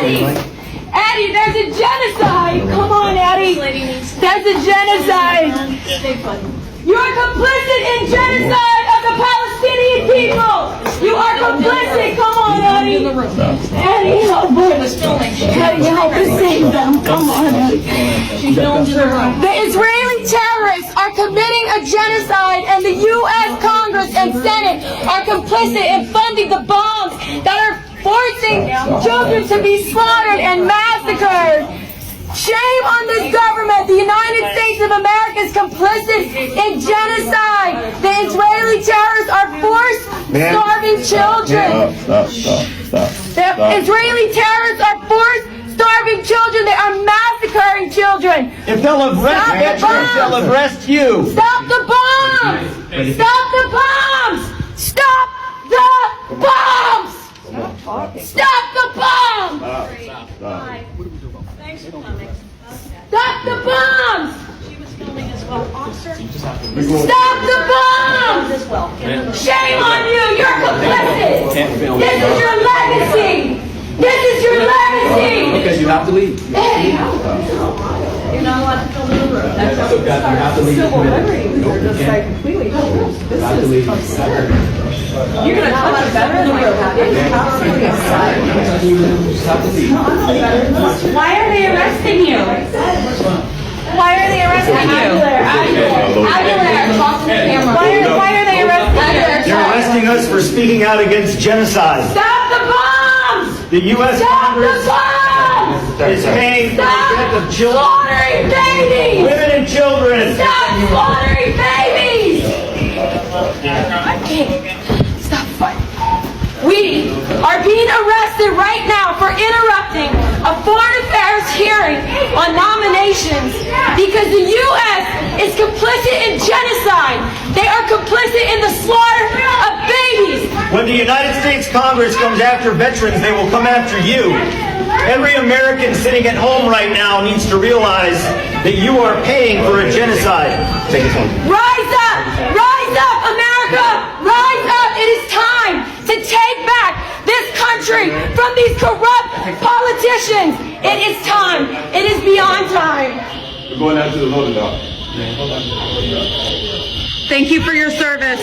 Eddie, there's a genocide. Come on, Eddie. There's a genocide. You are complicit in genocide of the Palestinian people. You are complicit. Come on, Eddie. Eddie, help us. Eddie, help us save them. Come on, Eddie. The Israeli terrorists are committing a genocide, and the U.S. Congress and Senate are complicit in funding the bombs that are forcing children to be slaughtered and massacred. Shame on this government. The United States of America is complicit in genocide. The Israeli terrorists are starving children. Stop. The Israeli terrorists are starving children. They are massacring children. If they'll arrest veterans, they'll arrest you. Stop the bombs! Stop the bombs! Stop the bombs! Stop the bombs! Thanks for coming. Stop the bombs! She was filming as well. Officer, Stop the bombs! as well. Shame on you! You're complicit! This is your legacy! This is your legacy! Okay, you have to leave. You're not allowed to film in the room. That's how You have to leave. civil liberties are just like completely helpless. This is absurd. You're going to touch a veteran like that. It's absolutely absurd. Why are they arresting you? Why are they arresting you? Aguilera, talk to the camera. Why are they arresting you? They're arresting us for speaking out against genocide. Stop the bombs! The U.S. Stop the Congress bombs! is paying for the death Stop of children, slaughtering babies! women and children. Stop slaughtering babies! I can't. Stop fighting. We are being arrested right now for interrupting a foreign affairs hearing on nominations because the U.S. is complicit in genocide. They are complicit in the slaughter of babies. When the United States Congress comes after veterans, they will come after you. Every American sitting at home right now needs to realize that you are paying for a genocide. Take this one. Rise up, America! Rise up! It is time to take back this country from these corrupt politicians. It is time. It is beyond time. We're going out to the voting dog. Thank you for your service.